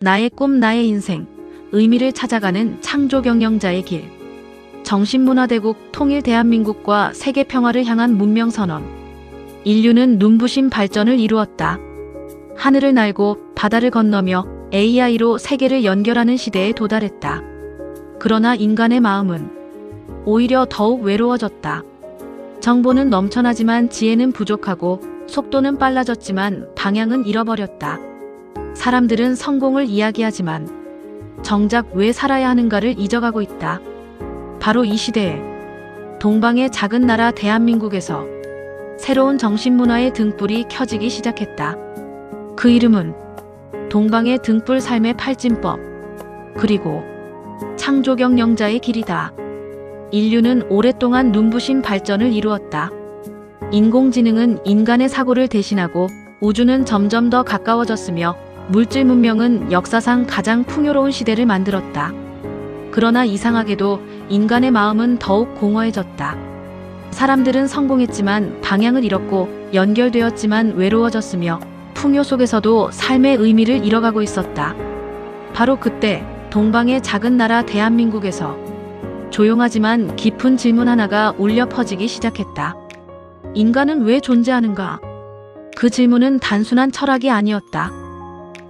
나의 꿈, 나의 인생, 의미를 찾아가는 창조경영자의 길. 정신문화대국 통일 대한민국과 세계 평화를 향한 문명선언. 인류는 눈부신 발전을 이루었다. 하늘을 날고 바다를 건너며 AI로 세계를 연결하는 시대에 도달했다. 그러나 인간의 마음은 오히려 더욱 외로워졌다. 정보는 넘쳐나지만 지혜는 부족하고 속도는 빨라졌지만 방향은 잃어버렸다. 사람들은 성공을 이야기하지만 정작 왜 살아야 하는가를 잊어가고 있다. 바로 이 시대에 동방의 작은 나라 대한민국에서 새로운 정신문화의 등불이 켜지기 시작했다. 그 이름은 동방의 등불 삶의 팔진법, 그리고 창조경영자의 길이다. 인류는 오랫동안 눈부신 발전을 이루었다. 인공지능은 인간의 사고를 대신하고 우주는 점점 더 가까워졌으며 물질 문명은 역사상 가장 풍요로운 시대를 만들었다. 그러나 이상하게도 인간의 마음은 더욱 공허해졌다. 사람들은 성공했지만 방향을 잃었고 연결되었지만 외로워졌으며 풍요 속에서도 삶의 의미를 잃어가고 있었다. 바로 그때 동방의 작은 나라 대한민국에서 조용하지만 깊은 질문 하나가 울려 퍼지기 시작했다. 인간은 왜 존재하는가? 그 질문은 단순한 철학이 아니었다.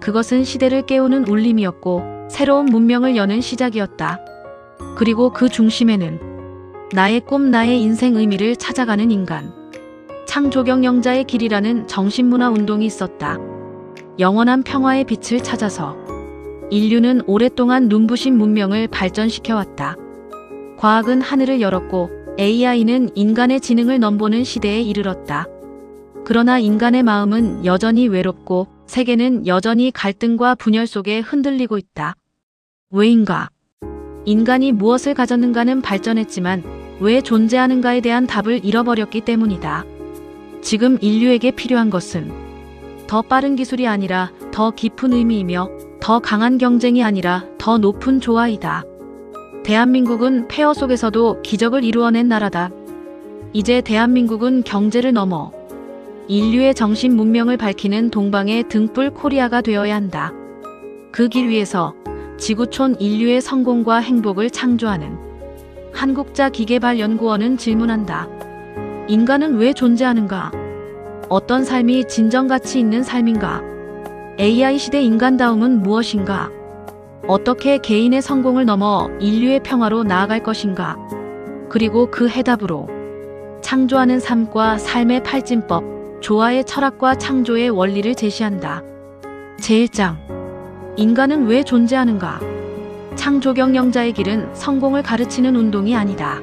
그것은 시대를 깨우는 울림이었고 새로운 문명을 여는 시작이었다. 그리고 그 중심에는 나의 꿈, 나의 인생 의미를 찾아가는 인간, 창조경영자의 길이라는 정신문화 운동이 있었다. 영원한 평화의 빛을 찾아서 인류는 오랫동안 눈부신 문명을 발전시켜왔다. 과학은 하늘을 열었고 AI는 인간의 지능을 넘보는 시대에 이르렀다. 그러나 인간의 마음은 여전히 외롭고 세계는 여전히 갈등과 분열 속에 흔들리고 있다. 왜인가? 인간이 무엇을 가졌는가는 발전했지만 왜 존재하는가에 대한 답을 잃어버렸기 때문이다. 지금 인류에게 필요한 것은 더 빠른 기술이 아니라 더 깊은 의미이며 더 강한 경쟁이 아니라 더 높은 조화이다. 대한민국은 폐허 속에서도 기적을 이루어낸 나라다. 이제 대한민국은 경제를 넘어 인류의 정신 문명을 밝히는 동방의 등불 코리아가 되어야 한다. 그 길 위에서 지구촌 인류의 성공과 행복을 창조하는 한국자기계발연구원은 질문한다. 인간은 왜 존재하는가? 어떤 삶이 진정 가치 있는 삶인가? AI 시대 인간다움은 무엇인가? 어떻게 개인의 성공을 넘어 인류의 평화로 나아갈 것인가? 그리고 그 해답으로 창조하는 삶과 삶의 팔진법, 조화의 철학과 창조의 원리를 제시한다. 제1장, 인간은 왜 존재하는가? 창조경영자의 길은 성공을 가르치는 운동이 아니다.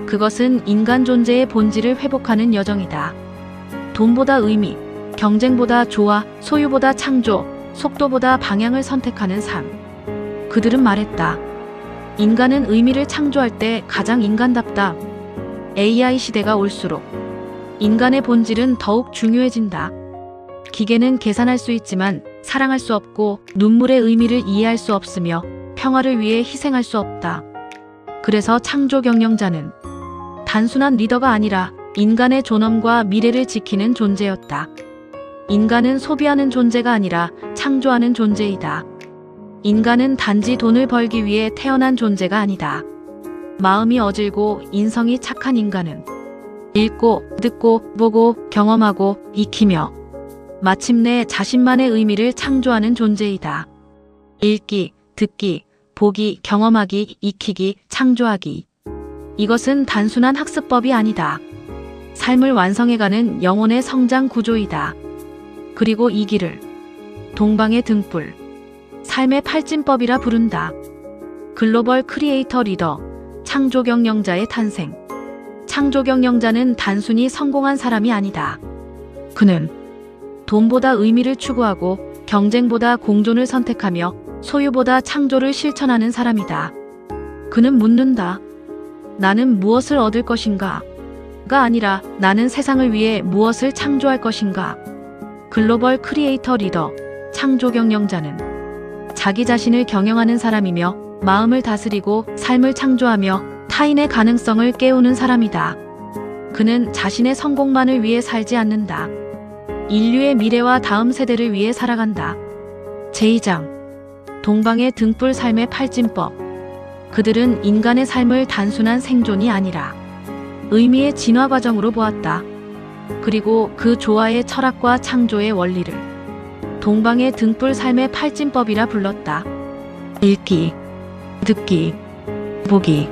그것은 인간 존재의 본질을 회복하는 여정이다. 돈보다 의미, 경쟁보다 조화, 소유보다 창조, 속도보다 방향을 선택하는 삶. 그들은 말했다. 인간은 의미를 창조할 때 가장 인간답다. AI 시대가 올수록 인간의 본질은 더욱 중요해진다. 기계는 계산할 수 있지만 사랑할 수 없고 눈물의 의미를 이해할 수 없으며 평화를 위해 희생할 수 없다. 그래서 창조경영자는 단순한 리더가 아니라 인간의 존엄과 미래를 지키는 존재였다. 인간은 소비하는 존재가 아니라 창조하는 존재이다. 인간은 단지 돈을 벌기 위해 태어난 존재가 아니다. 마음이 어질고 인성이 착한 인간은 읽고, 듣고, 보고, 경험하고, 익히며 마침내 자신만의 의미를 창조하는 존재이다. 읽기, 듣기, 보기, 경험하기, 익히기, 창조하기. 이것은 단순한 학습법이 아니다. 삶을 완성해가는 영혼의 성장 구조이다. 그리고 이 길을 동방의 등불, 삶의 팔진법이라 부른다. 글로벌 크리에이터 리더, 창조경영자의 탄생. 창조경영자는 단순히 성공한 사람이 아니다. 그는 돈보다 의미를 추구하고 경쟁보다 공존을 선택하며 소유보다 창조를 실천하는 사람이다. 그는 묻는다. 나는 무엇을 얻을 것인가? 가 아니라 나는 세상을 위해 무엇을 창조할 것인가? 글로벌 크리에이터 리더, 창조경영자는 자기 자신을 경영하는 사람이며 마음을 다스리고 삶을 창조하며 타인의 가능성을 깨우는 사람이다. 그는 자신의 성공만을 위해 살지 않는다. 인류의 미래와 다음 세대를 위해 살아간다. 제2장, 동방의 등불 삶의 팔진법. 그들은 인간의 삶을 단순한 생존이 아니라 의미의 진화 과정으로 보았다. 그리고 그 조화의 철학과 창조의 원리를 동방의 등불 삶의 팔진법이라 불렀다. 읽기, 듣기, 보기,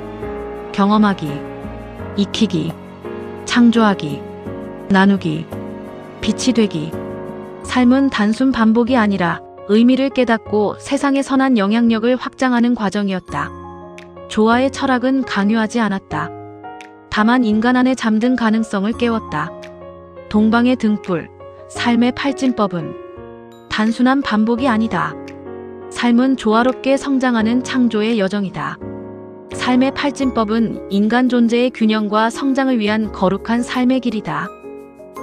경험하기, 익히기, 창조하기, 나누기, 빛이 되기. 삶은 단순 반복이 아니라 의미를 깨닫고 세상의 선한 영향력을 확장하는 과정이었다. 조화의 철학은 강요하지 않았다. 다만 인간 안에 잠든 가능성을 깨웠다. 동방의 등불, 삶의 팔진법은 단순한 반복이 아니다. 삶은 조화롭게 성장하는 창조의 여정이다. 삶의 팔진법은 인간 존재의 균형과 성장을 위한 거룩한 삶의 길이다.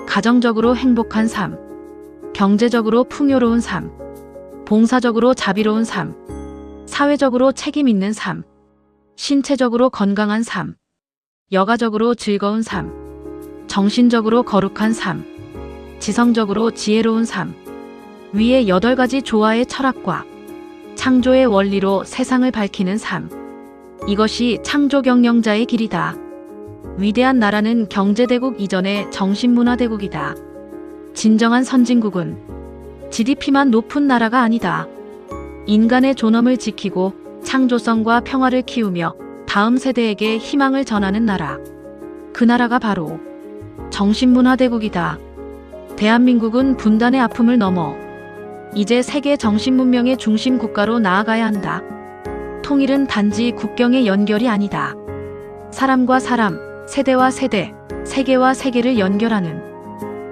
가정적으로 행복한 삶, 경제적으로 풍요로운 삶, 봉사적으로 자비로운 삶, 사회적으로 책임 있는 삶, 신체적으로 건강한 삶, 여가적으로 즐거운 삶, 정신적으로 거룩한 삶, 지성적으로 지혜로운 삶. 위의 8가지 조화의 철학과 창조의 원리로 세상을 밝히는 삶. 이것이 창조 경영자의 길이다. 위대한 나라는 경제대국 이전의 정신문화대국이다. 진정한 선진국은 GDP만 높은 나라가 아니다. 인간의 존엄을 지키고 창조성과 평화를 키우며 다음 세대에게 희망을 전하는 나라. 그 나라가 바로 정신문화대국이다. 대한민국은 분단의 아픔을 넘어 이제 세계 정신문명의 중심 국가로 나아가야 한다. 통일은 단지 국경의 연결이 아니다. 사람과 사람, 세대와 세대, 세계와 세계를 연결하는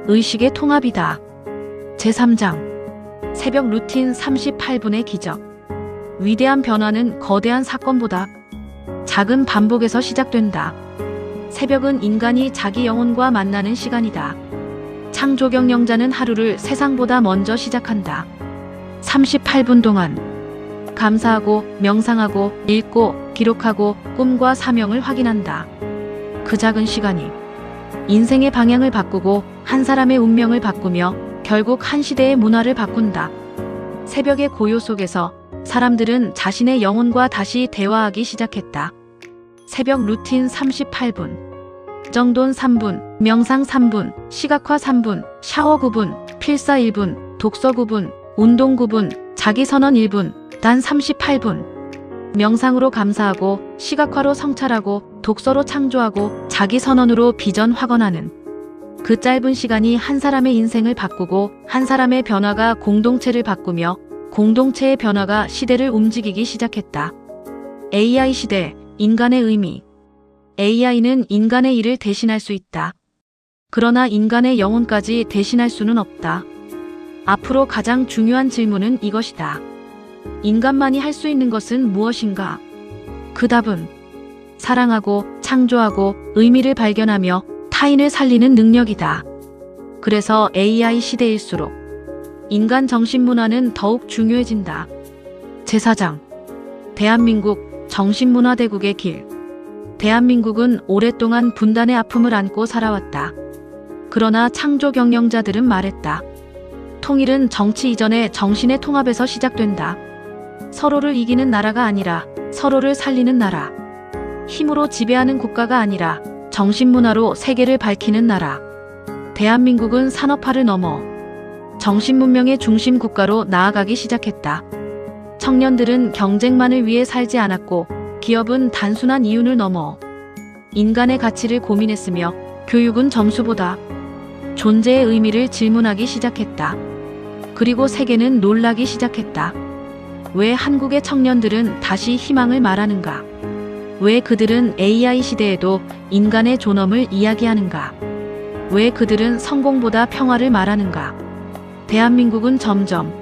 의식의 통합이다. 제3장 새벽 루틴 38분의 기적. 위대한 변화는 거대한 사건보다 작은 반복에서 시작된다. 새벽은 인간이 자기 영혼과 만나는 시간이다. 창조 경영자는 하루를 세상보다 먼저 시작한다. 38분 동안 감사하고 명상하고 읽고 기록하고 꿈과 사명을 확인한다. 그 작은 시간이 인생의 방향을 바꾸고 한 사람의 운명을 바꾸며 결국 한 시대의 문화를 바꾼다. 새벽의 고요 속에서 사람들은 자신의 영혼과 다시 대화하기 시작했다. 새벽 루틴 38분. 정돈 3분, 명상 3분, 시각화 3분, 샤워 9분, 필사 1분, 독서 9분, 운동 9분, 자기선언 1분, 단 38분. 명상으로 감사하고, 시각화로 성찰하고, 독서로 창조하고, 자기선언으로 비전 확언하는 그 짧은 시간이 한 사람의 인생을 바꾸고 한 사람의 변화가 공동체를 바꾸며 공동체의 변화가 시대를 움직이기 시작했다. AI 시대, 인간의 의미. AI는 인간의 일을 대신할 수 있다. 그러나 인간의 영혼까지 대신할 수는 없다. 앞으로 가장 중요한 질문은 이것이다. 인간만이 할 수 있는 것은 무엇인가? 그 답은 사랑하고 창조하고 의미를 발견하며 타인을 살리는 능력이다. 그래서 AI 시대일수록 인간 정신문화는 더욱 중요해진다. 제4장 대한민국 정신문화대국의 길. 대한민국은 오랫동안 분단의 아픔을 안고 살아왔다. 그러나 창조 경영자들은 말했다. 통일은 정치 이전의 정신의 통합에서 시작된다. 서로를 이기는 나라가 아니라 서로를 살리는 나라. 힘으로 지배하는 국가가 아니라 정신문화로 세계를 밝히는 나라. 대한민국은 산업화를 넘어 정신문명의 중심 국가로 나아가기 시작했다. 청년들은 경쟁만을 위해 살지 않았고 기업은 단순한 이윤을 넘어 인간의 가치를 고민했으며 교육은 점수보다 존재의 의미를 질문하기 시작했다. 그리고 세계는 놀라기 시작했다. 왜 한국의 청년들은 다시 희망을 말하는가? 왜 그들은 AI 시대에도 인간의 존엄을 이야기하는가? 왜 그들은 성공보다 평화를 말하는가? 대한민국은 점점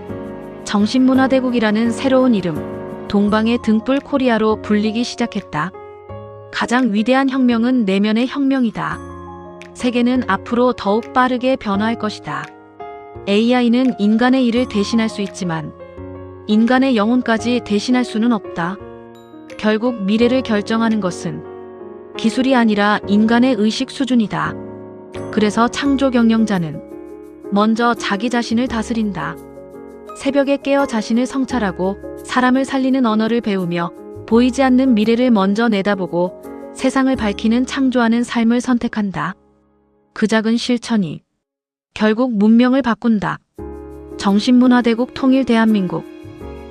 정신문화대국이라는 새로운 이름, 동방의 등불 코리아로 불리기 시작했다. 가장 위대한 혁명은 내면의 혁명이다. 세계는 앞으로 더욱 빠르게 변화할 것이다. AI는 인간의 일을 대신할 수 있지만 인간의 영혼까지 대신할 수는 없다. 결국 미래를 결정하는 것은 기술이 아니라 인간의 의식 수준이다. 그래서 창조 경영자는 먼저 자기 자신을 다스린다. 새벽에 깨어 자신을 성찰하고 사람을 살리는 언어를 배우며 보이지 않는 미래를 먼저 내다보고 세상을 밝히는 창조하는 삶을 선택한다. 그 작은 실천이 결국 문명을 바꾼다. 정신문화대국 통일 대한민국.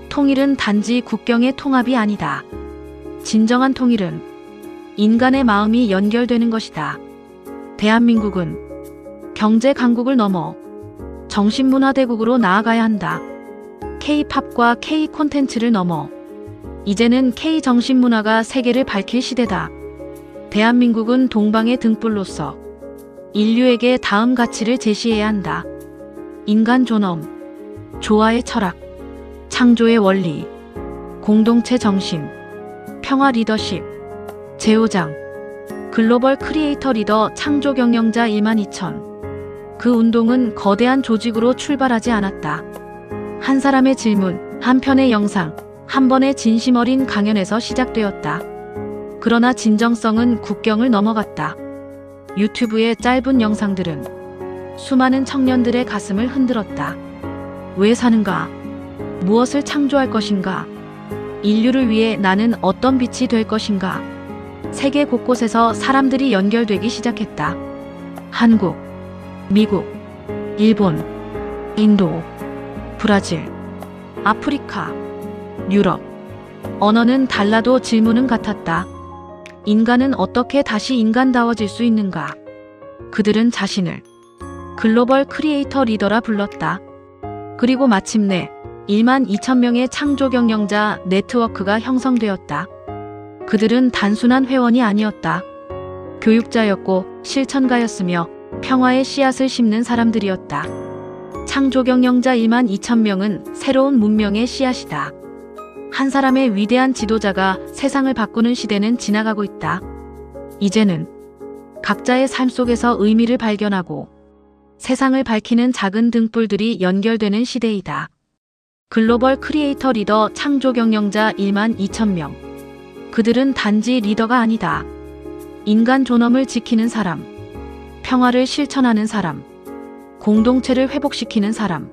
통일은 단지 국경의 통합이 아니다. 진정한 통일은 인간의 마음이 연결되는 것이다. 대한민국은 경제 강국을 넘어 정신문화대국으로 나아가야 한다. K-팝과 K-콘텐츠를 넘어 이제는 K-정신문화가 세계를 밝힐 시대다. 대한민국은 동방의 등불로서 인류에게 다음 가치를 제시해야 한다. 인간 존엄, 조화의 철학, 창조의 원리, 공동체 정신, 평화 리더십, 제5장, 글로벌 크리에이터 리더 창조 경영자 12,000. 그 운동은 거대한 조직으로 출발하지 않았다. 한 사람의 질문, 한 편의 영상, 한 번의 진심 어린 강연에서 시작되었다. 그러나 진정성은 국경을 넘어갔다. 유튜브의 짧은 영상들은 수많은 청년들의 가슴을 흔들었다. 왜 사는가? 무엇을 창조할 것인가? 인류를 위해 나는 어떤 빛이 될 것인가? 세계 곳곳에서 사람들이 연결되기 시작했다. 한국, 미국, 일본, 인도, 브라질, 아프리카, 유럽. 언어는 달라도 질문은 같았다. 인간은 어떻게 다시 인간다워질 수 있는가? 그들은 자신을 글로벌 크리에이터 리더라 불렀다. 그리고 마침내 12,000명의 창조 경영자 네트워크가 형성되었다. 그들은 단순한 회원이 아니었다. 교육자였고 실천가였으며 평화의 씨앗을 심는 사람들이었다. 창조 경영자 12,000명은 새로운 문명의 씨앗이다. 한 사람의 위대한 지도자가 세상을 바꾸는 시대는 지나가고 있다. 이제는 각자의 삶 속에서 의미를 발견하고 세상을 밝히는 작은 등불들이 연결되는 시대이다. 글로벌 크리에이터 리더 창조 경영자 12,000명. 그들은 단지 리더가 아니다. 인간 존엄을 지키는 사람, 평화를 실천하는 사람, 공동체를 회복시키는 사람,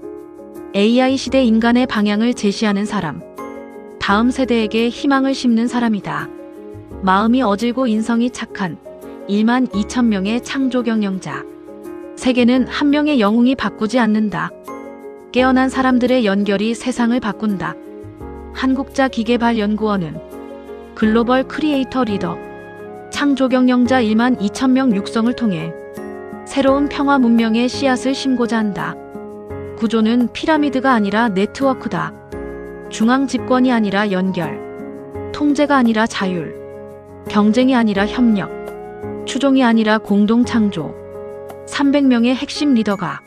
AI 시대 인간의 방향을 제시하는 사람, 다음 세대에게 희망을 심는 사람이다. 마음이 어질고 인성이 착한 12,000명의 창조 경영자. 세계는 한 명의 영웅이 바꾸지 않는다. 깨어난 사람들의 연결이 세상을 바꾼다. 한국자기계발연구원은 글로벌 크리에이터 리더, 창조 경영자 12,000명 육성을 통해 새로운 평화 문명의 씨앗을 심고자 한다. 구조는 피라미드가 아니라 네트워크다. 중앙 집권이 아니라 연결, 통제가 아니라 자율, 경쟁이 아니라 협력, 추종이 아니라 공동 창조. 300명의 핵심 리더가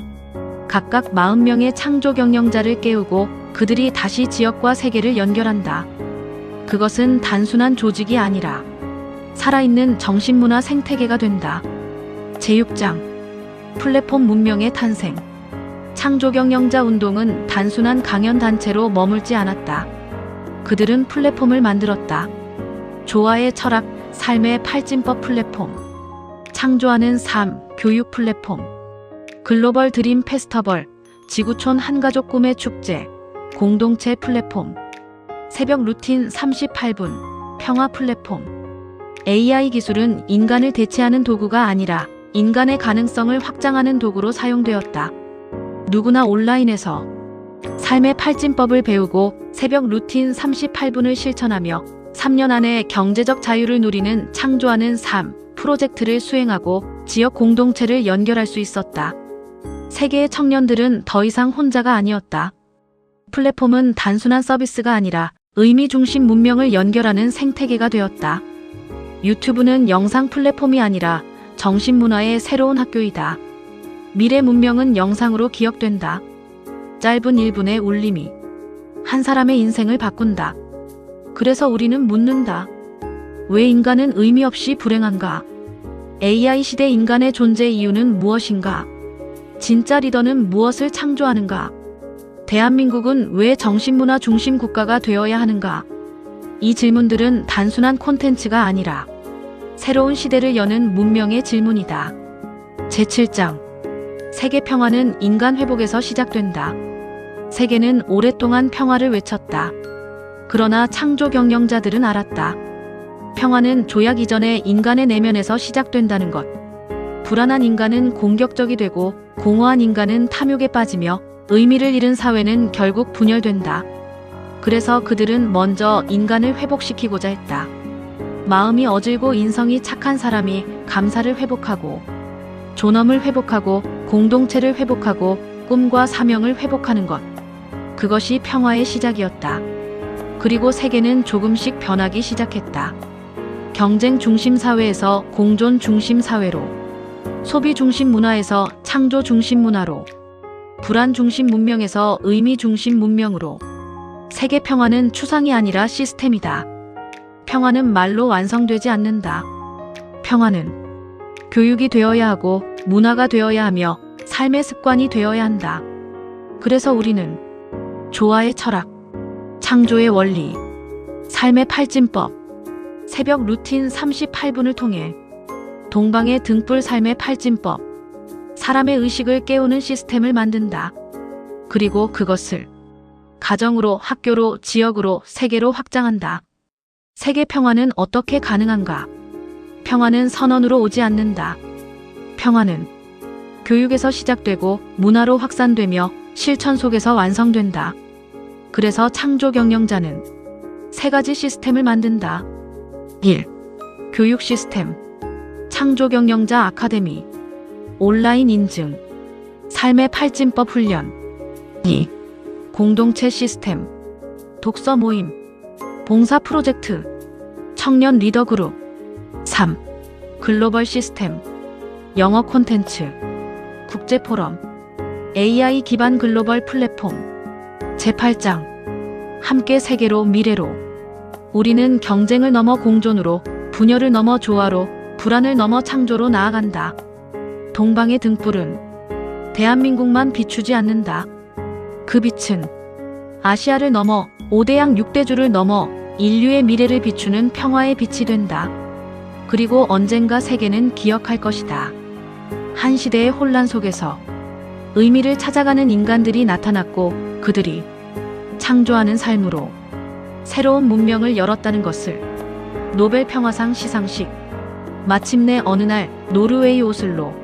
각각 40명의 창조 경영자를 깨우고 그들이 다시 지역과 세계를 연결한다. 그것은 단순한 조직이 아니라 살아있는 정신문화 생태계가 된다. 제6장, 플랫폼 문명의 탄생. 창조 경영자 운동은 단순한 강연 단체로 머물지 않았다. 그들은 플랫폼을 만들었다. 조화의 철학, 삶의 팔진법 플랫폼, 창조하는 삶, 교육 플랫폼, 글로벌 드림 페스터벌, 지구촌 한가족 꿈의 축제, 공동체 플랫폼, 새벽 루틴 38분, 평화 플랫폼. AI 기술은 인간을 대체하는 도구가 아니라 인간의 가능성을 확장하는 도구로 사용되었다. 누구나 온라인에서 삶의 팔진법을 배우고 새벽 루틴 38분을 실천하며 3년 안에 경제적 자유를 누리는 창조하는 삶 프로젝트를 수행하고 지역 공동체를 연결할 수 있었다. 세계의 청년들은 더 이상 혼자가 아니었다. 플랫폼은 단순한 서비스가 아니라 의미 중심 문명을 연결하는 생태계가 되었다. 유튜브는 영상 플랫폼이 아니라 정신문화의 새로운 학교이다. 미래 문명은 영상으로 기억된다. 짧은 1분의 울림이 한 사람의 인생을 바꾼다. 그래서 우리는 묻는다. 왜 인간은 의미 없이 불행한가? AI 시대 인간의 존재 이유는 무엇인가? 진짜 리더는 무엇을 창조하는가? 대한민국은 왜 정신문화 중심 국가가 되어야 하는가? 이 질문들은 단순한 콘텐츠가 아니라 새로운 시대를 여는 문명의 질문이다. 제7장, 세계 평화는 인간 회복에서 시작된다. 세계는 오랫동안 평화를 외쳤다. 그러나 창조 경영자들은 알았다. 평화는 조약 이전에 인간의 내면에서 시작된다는 것. 불안한 인간은 공격적이 되고 공허한 인간은 탐욕에 빠지며 의미를 잃은 사회는 결국 분열된다. 그래서 그들은 먼저 인간을 회복시키고자 했다. 마음이 어질고 인성이 착한 사람이 감사를 회복하고 존엄을 회복하고 공동체를 회복하고 꿈과 사명을 회복하는 것. 그것이 평화의 시작이었다. 그리고 세계는 조금씩 변하기 시작했다. 경쟁 중심 사회에서 공존 중심 사회로, 소비 중심 문화에서 창조 중심 문화로, 불안 중심 문명에서 의미 중심 문명으로. 세계 평화는 추상이 아니라 시스템이다. 평화는 말로 완성되지 않는다. 평화는 교육이 되어야 하고 문화가 되어야 하며 삶의 습관이 되어야 한다. 그래서 우리는 조화의 철학, 창조의 원리, 삶의 팔진법, 새벽 루틴 38분을 통해 동방의 등불 삶의 팔진법, 사람의 의식을 깨우는 시스템을 만든다. 그리고 그것을 가정으로, 학교로, 지역으로, 세계로 확장한다. 세계 평화는 어떻게 가능한가? 평화는 선언으로 오지 않는다. 평화는 교육에서 시작되고 문화로 확산되며 실천 속에서 완성된다. 그래서 창조 경영자는 세 가지 시스템을 만든다. 1. 교육 시스템, 창조 경영자 아카데미, 온라인 인증, 삶의 팔진법 훈련. 2. 공동체 시스템, 독서 모임, 봉사 프로젝트, 청년 리더 그룹. 3. 글로벌 시스템, 영어 콘텐츠, 국제 포럼, AI 기반 글로벌 플랫폼. 제8장, 함께 세계로 미래로. 우리는 경쟁을 넘어 공존으로, 분열을 넘어 조화로, 불안을 넘어 창조로 나아간다. 동방의 등불은 대한민국만 비추지 않는다. 그 빛은 아시아를 넘어 5대양 6대주를 넘어 인류의 미래를 비추는 평화의 빛이 된다. 그리고 언젠가 세계는 기억할 것이다. 한 시대의 혼란 속에서 의미를 찾아가는 인간들이 나타났고 그들이 창조하는 삶으로 새로운 문명을 열었다는 것을. 노벨 평화상 시상식. 마침내 어느 날 노르웨이 오슬로.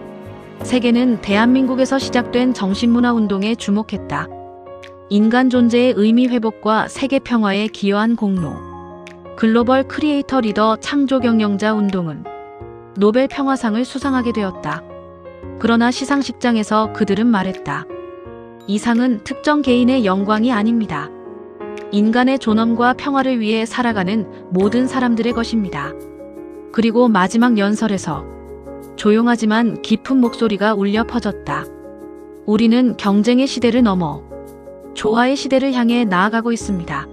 세계는 대한민국에서 시작된 정신문화 운동에 주목했다. 인간 존재의 의미 회복과 세계 평화에 기여한 공로. 글로벌 크리에이터 리더 창조 경영자 운동은 노벨 평화상을 수상하게 되었다. 그러나 시상식장에서 그들은 말했다. 이 상은 특정 개인의 영광이 아닙니다. 인간의 존엄과 평화를 위해 살아가는 모든 사람들의 것입니다. 그리고 마지막 연설에서 조용하지만 깊은 목소리가 울려 퍼졌다. 우리는 경쟁의 시대를 넘어 조화의 시대를 향해 나아가고 있습니다.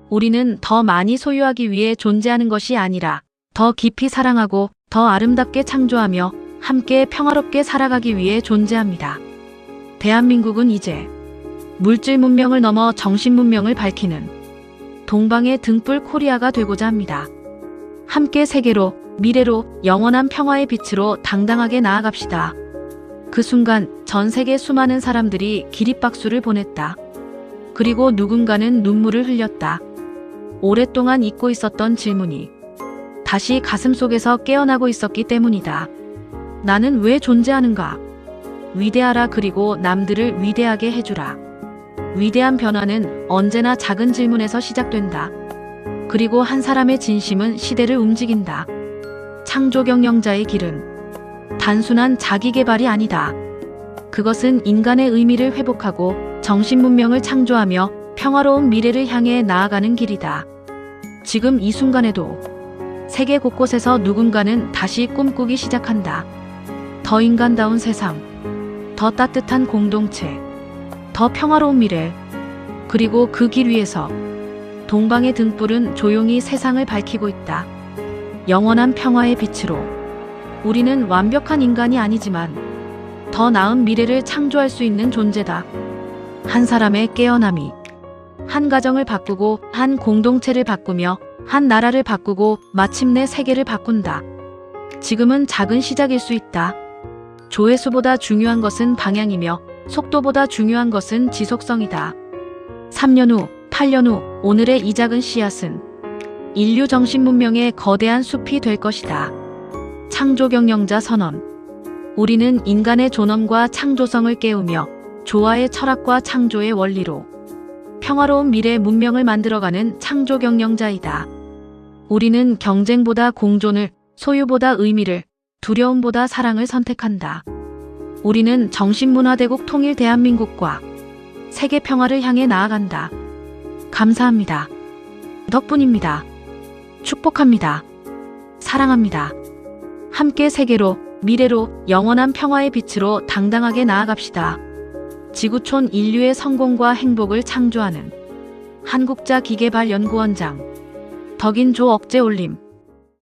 우리는 더 많이 소유하기 위해 존재하는 것이 아니라 더 깊이 사랑하고 더 아름답게 창조하며 함께 평화롭게 살아가기 위해 존재합니다. 대한민국은 이제 물질 문명을 넘어 정신 문명을 밝히는 동방의 등불 코리아가 되고자 합니다. 함께 세계로, 미래로, 영원한 평화의 빛으로 당당하게 나아갑시다. 그 순간 전 세계 수많은 사람들이 기립박수를 보냈다. 그리고 누군가는 눈물을 흘렸다. 오랫동안 잊고 있었던 질문이 다시 가슴속에서 깨어나고 있었기 때문이다. 나는 왜 존재하는가? 위대하라. 그리고 남들을 위대하게 해주라. 위대한 변화는 언제나 작은 질문에서 시작된다. 그리고 한 사람의 진심은 시대를 움직인다. 창조 경영자의 길은 단순한 자기 개발이 아니다. 그것은 인간의 의미를 회복하고 정신 문명을 창조하며 평화로운 미래를 향해 나아가는 길이다. 지금 이 순간에도 세계 곳곳에서 누군가는 다시 꿈꾸기 시작한다. 더 인간다운 세상, 더 따뜻한 공동체, 더 평화로운 미래. 그리고 그 길 위에서 동방의 등불은 조용히 세상을 밝히고 있다. 영원한 평화의 빛으로. 우리는 완벽한 인간이 아니지만 더 나은 미래를 창조할 수 있는 존재다. 한 사람의 깨어남이 한 가정을 바꾸고 한 공동체를 바꾸며 한 나라를 바꾸고 마침내 세계를 바꾼다. 지금은 작은 시작일 수 있다. 조회수보다 중요한 것은 방향이며 속도보다 중요한 것은 지속성이다. 3년 후, 8년 후, 오늘의 이 작은 씨앗은 인류 정신 문명의 거대한 숲이 될 것이다. 창조경영자 선언. 우리는 인간의 존엄과 창조성을 깨우며 조화의 철학과 창조의 원리로 평화로운 미래 문명을 만들어가는 창조경영자이다. 우리는 경쟁보다 공존을, 소유보다 의미를, 두려움보다 사랑을 선택한다. 우리는 정신문화대국 통일 대한민국과 세계 평화를 향해 나아간다. 감사합니다. 덕분입니다. 축복합니다. 사랑합니다. 함께 세계로, 미래로, 영원한 평화의 빛으로 당당하게 나아갑시다. 지구촌 인류의 성공과 행복을 창조하는 한국자 기계발연구원장 덕인조 억제올림.